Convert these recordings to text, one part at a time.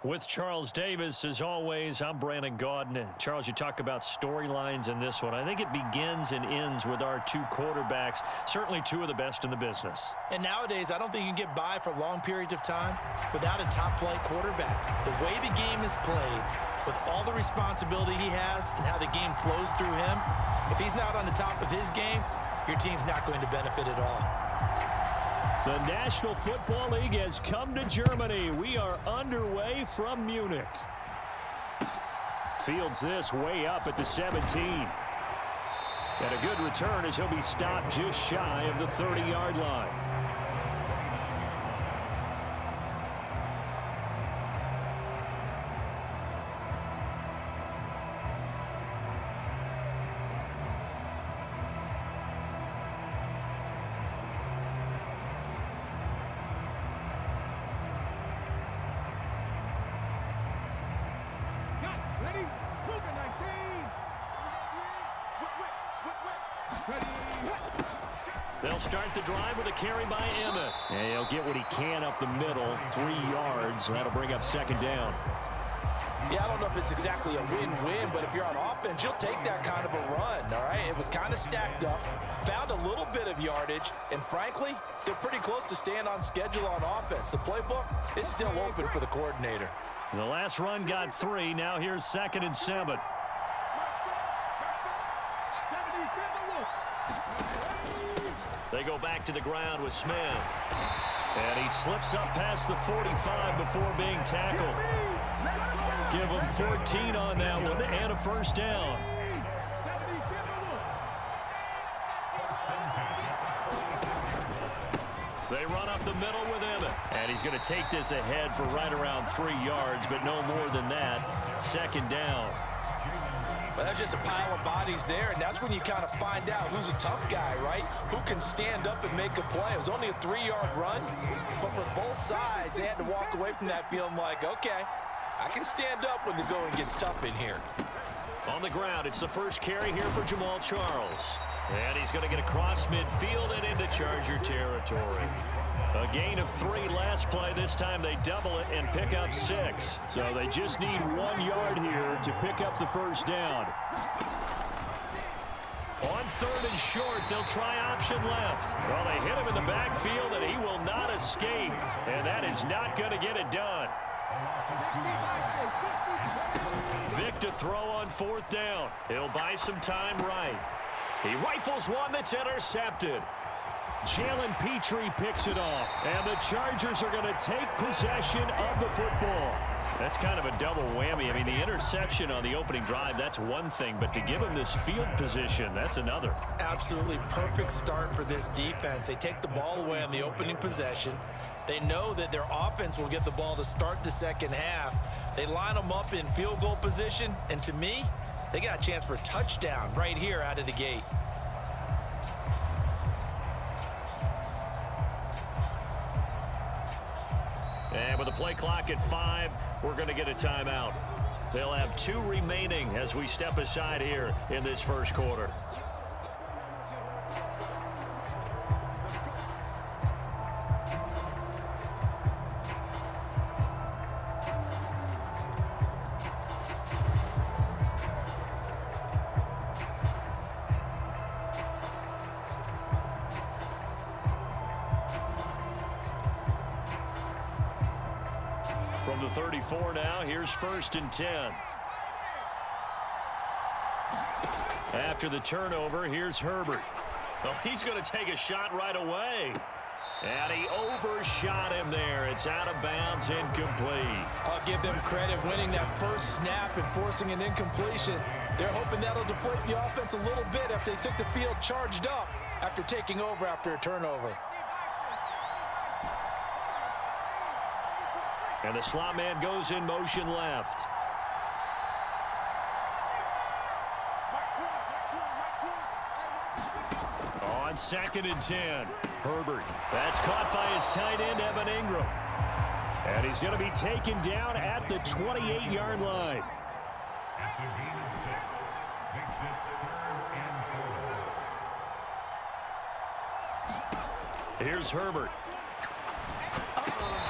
With Charles Davis, as always, I'm Brandon Gaudin. Charles, you talk about storylines in this one. I think it begins and ends with our two quarterbacks, certainly two of the best in the business. And nowadays, I don't think you can get by for long periods of time without a top-flight quarterback. The way the game is played, with all the responsibility he has and how the game flows through him, if he's not on the top of his game, your team's not going to benefit at all. The National Football League has come to Germany. We are underway from Munich. Fields this way up at the 17. And a good return as he'll be stopped just shy of the 30-yard line. They'll start the drive with a carry by Emmett. And he'll get what he can up the middle, 3 yards. That'll bring up second down. Yeah, I don't know if it's exactly a win-win, but if you're on offense, you'll take that kind of a run, all right? It was kind of stacked up, found a little bit of yardage, and frankly, they're pretty close to staying on schedule on offense. The playbook is still open for the coordinator. The last run got 3. Now here's 2nd and 7. They go back to the ground with Smith. And he slips up past the 45 before being tackled. Give him 14 on that one and a first down. They run up the middle with Emmett. And he's going to take this ahead for right around 3 yards, but no more than that. Second down. Well, that's just a pile of bodies there, and that's when you kind of find out who's a tough guy, right? Who can stand up and make a play. It was only a 3-yard run, but for both sides, they had to walk away from that feeling like, okay, I can stand up when the going gets tough in here. On the ground, it's the first carry here for Jamal Charles. And he's going to get across midfield and into Charger territory. A gain of 3 last play. This time they double it and pick up 6. So they just need 1 yard here to pick up the first down. On 3rd and short, they'll try option left. Well, they hit him in the backfield, and he will not escape. And that is not going to get it done. Vic to throw on 4th down. He'll buy some time right. He rifles one that's intercepted. Jalen Petrie picks it off. And the Chargers are going to take possession of the football. That's kind of a double whammy. I mean, the interception on the opening drive, that's one thing. But to give him this field position, that's another. Absolutely perfect start for this defense. They take the ball away on the opening possession. They know that their offense will get the ball to start the second half. They line them up in field goal position. And to me, they got a chance for a touchdown right here out of the gate. And with the play clock at 5, we're going to get a timeout. They'll have 2 remaining as we step aside here in this first quarter. From the 34 now, here's 1st and 10. After the turnover, here's Herbert. Oh, he's going to take a shot right away. And he overshot him there. It's out of bounds, incomplete. I'll give them credit winning that first snap and forcing an incompletion. They're hoping that'll deflate the offense a little bit after they took the field charged up after taking over after a turnover. And the slot man goes in motion left. On 2nd and 10, Herbert. That's caught by his tight end, Evan Ingram. And he's going to be taken down at the 28-yard line. Here's Herbert.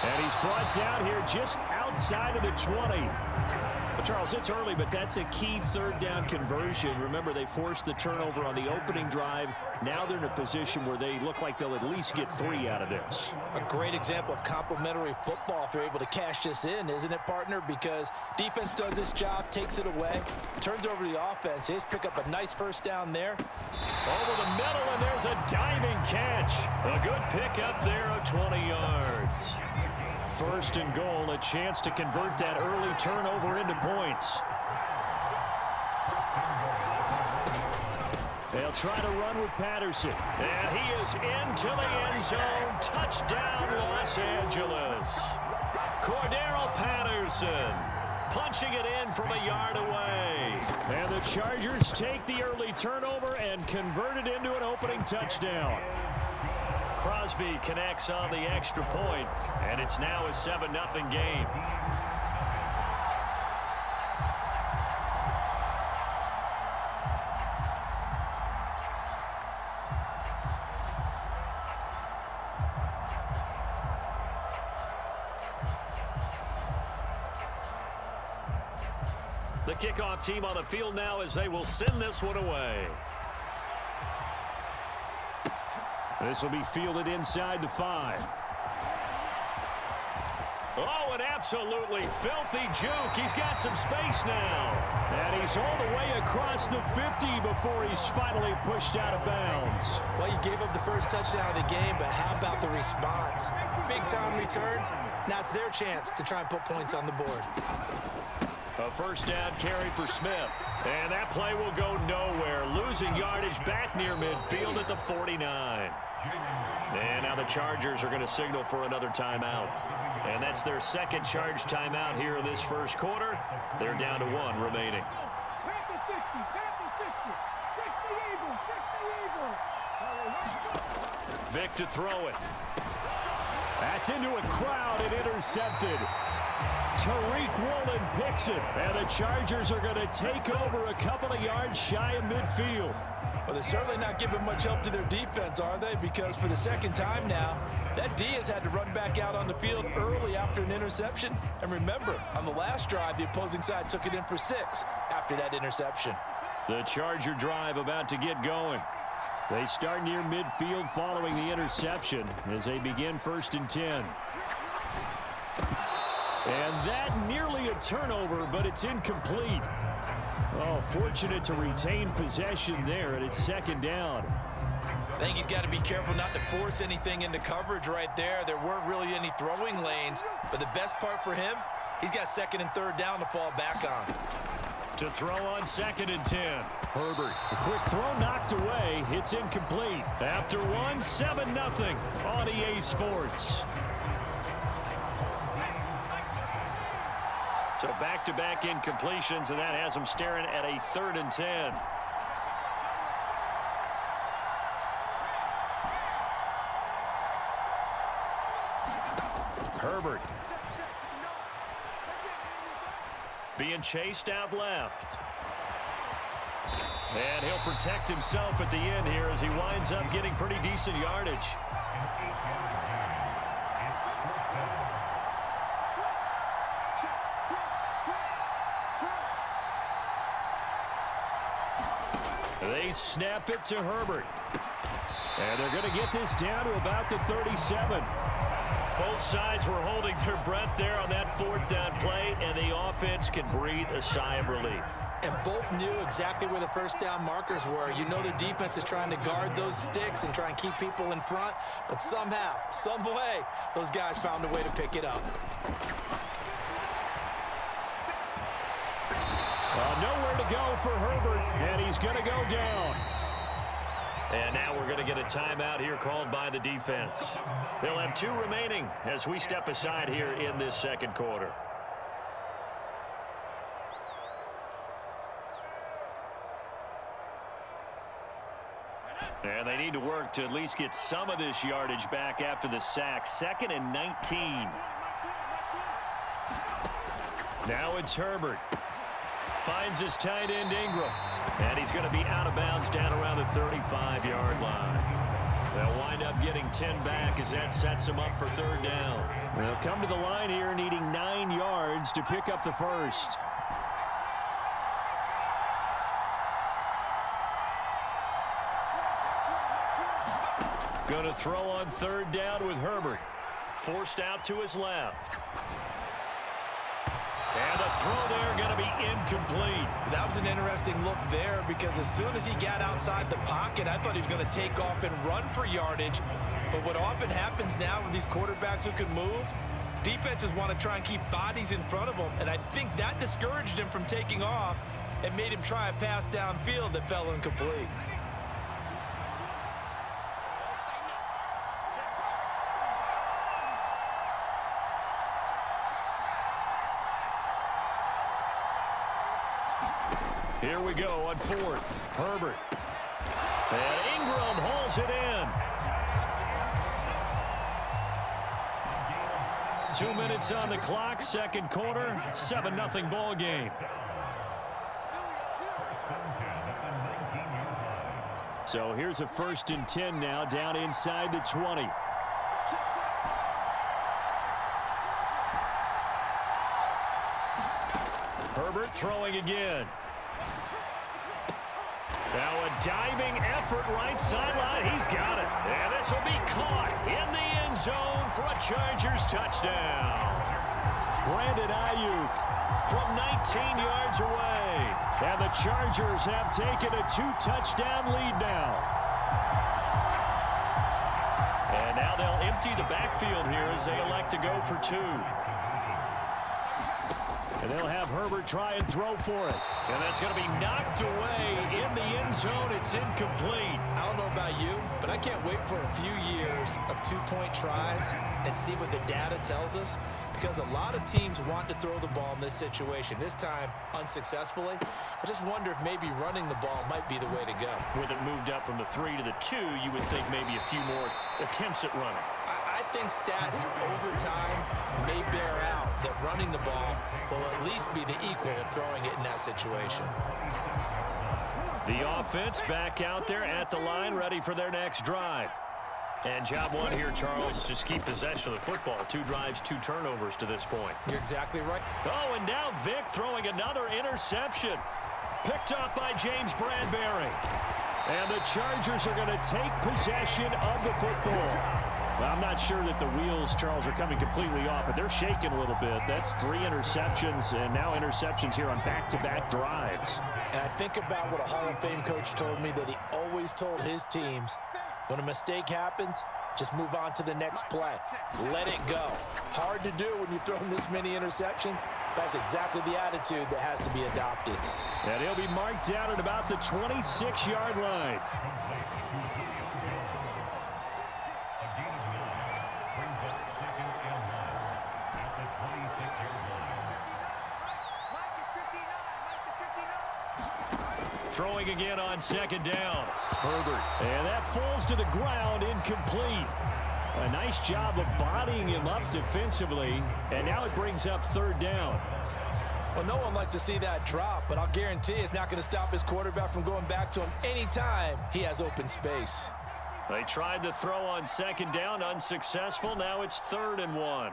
And he's brought down here just outside of the 20. Well, Charles, it's early, but that's a key third down conversion. Remember, they forced the turnover on the opening drive. Now they're in a position where they look like they'll at least get 3 out of this. A great example of complementary football if they're able to cash this in, isn't it, partner? Because defense does this job, takes it away, turns over the offense. They just pick up a nice first down there. Over the middle, and there's a diving catch. A good pick up there of 20 yards. First and goal, a chance to convert that early turnover into points. They'll try to run with Patterson. And he is into the end zone. Touchdown, Los Angeles. Cordero Patterson punching it in from a yard away. And the Chargers take the early turnover and convert it into an opening touchdown. Crosby connects on the extra point, and it's now a 7-0 game. The kickoff team on the field now as they will send this one away. This will be fielded inside the 5. Oh, an absolutely filthy juke. He's got some space now. And he's all the way across the 50 before he's finally pushed out of bounds. Well, you gave up the first touchdown of the game, but how about the response? Big-time return. Now it's their chance to try and put points on the board. A first down carry for Smith. And that play will go nowhere. Losing yardage back near midfield at the 49. And now the Chargers are going to signal for another timeout. And that's their second charge timeout here in this first quarter. They're down to 1 remaining. Vic to throw it. That's into a crowd and intercepted. Tariq Woolen picks it, and the Chargers are going to take over a couple of yards shy of midfield. Well, they're certainly not giving much help to their defense, are they? Because for the second time now, that D has had to run back out on the field early after an interception. And remember, on the last drive, the opposing side took it in for 6 after that interception. The Charger drive about to get going. They start near midfield following the interception as they begin 1st and 10. And that nearly a turnover, but it's incomplete. Oh, fortunate to retain possession there, and it's 2nd down. I think he's got to be careful not to force anything into coverage right there. There weren't really any throwing lanes, but the best part for him, he's got 2nd and 3rd down to fall back on. To throw on 2nd and 10. Herbert, a quick throw knocked away. It's incomplete. After 1, 7-0 on EA Sports. So back-to-back incompletions, and that has them staring at a 3rd and 10. Herbert. Being chased out left. And he'll protect himself at the end here as he winds up getting pretty decent yardage. They snap it to Herbert. And they're going to get this down to about the 37. Both sides were holding their breath there on that 4th down play, and the offense can breathe a sigh of relief. And both knew exactly where the first down markers were. You know the defense is trying to guard those sticks and try and keep people in front, but somehow, some way, those guys found a way to pick it up. Nowhere to go for Herbert, and he's going to go down. And now we're going to get a timeout here called by the defense. They'll have 2 remaining as we step aside here in this 2nd quarter. And they need to work to at least get some of this yardage back after the sack. 2nd and 19. Now it's Herbert. Finds his tight end Ingram. And he's going to be out of bounds down around the 35-yard line. They'll wind up getting 10 back as that sets him up for 3rd down. They'll come to the line here needing 9 yards to pick up the first. Going to throw on third down with Herbert. Forced out to his left. And the throw there going to be incomplete. That was an interesting look there because as soon as he got outside the pocket, I thought he was going to take off and run for yardage. But what often happens now with these quarterbacks who can move, defenses want to try and keep bodies in front of them. And I think that discouraged him from taking off and made him try a pass downfield that fell incomplete. Here we go on fourth. Herbert. And Ingram hauls it in. 2 minutes on the clock, second quarter, 7-0 ball game. So here's a 1st and 10 now, down inside the 20. Herbert throwing again. Now a diving effort right sideline. He's got it. And this will be caught in the end zone for a Chargers touchdown. Brandon Ayuk from 19 yards away. And the Chargers have taken a 2-touchdown lead now. And now they'll empty the backfield here as they elect to go for 2. And they'll have Herbert try and throw for it. And that's going to be knocked away in the end zone. It's incomplete. I don't know about you, but I can't wait for a few years of 2-point tries and see what the data tells us, because a lot of teams want to throw the ball in this situation. This time, unsuccessfully. I just wonder if maybe running the ball might be the way to go. With it moved up from the 3 to the 2, you would think maybe a few more attempts at running. I think stats over time may bear out that running the ball will at least be the equal of throwing it in that situation. The offense back out there at the line, ready for their next drive. And job one here, Charles, just keep possession of the football. 2 drives, 2 turnovers to this point. You're exactly right. Oh, and now Vic throwing another interception. Picked off by James Bradbury. And the Chargers are going to take possession of the football. Well, I'm not sure that the wheels, Charles, are coming completely off, but they're shaking a little bit. That's 3 interceptions, and now interceptions here on back-to-back drives. And I think about what a Hall of Fame coach told me that he always told his teams, when a mistake happens, just move on to the next play. Let it go. Hard to do when you've thrown this many interceptions. That's exactly the attitude that has to be adopted. And he'll be marked down at about the 26-yard line. Throwing again on second down. Herbert. And that falls to the ground, incomplete. A nice job of bodying him up defensively. And now it brings up third down. Well, no one likes to see that drop, but I'll guarantee it's not going to stop his quarterback from going back to him anytime he has open space. They tried to throw on second down, unsuccessful. Now it's 3rd and 1.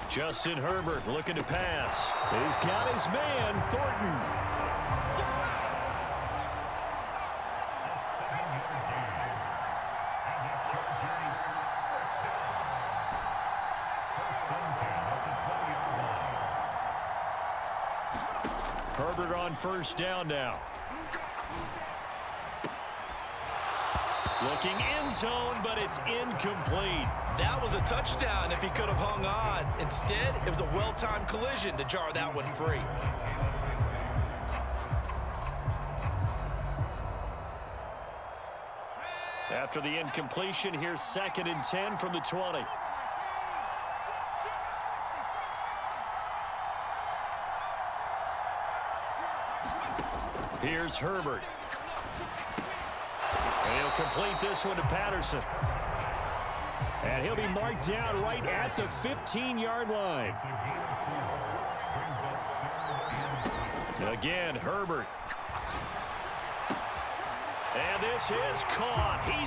Justin Herbert looking to pass. He's got his man, Thornton. Herbert on first down now. Looking end zone, but it's incomplete. That was a touchdown if he could have hung on. Instead, it was a well-timed collision to jar that one free. After the incompletion, here's 2nd and 10 from the 20. Here's Herbert. And he'll complete this one to Patterson. And he'll be marked down right at the 15-yard line. Again, Herbert. And this is caught. He's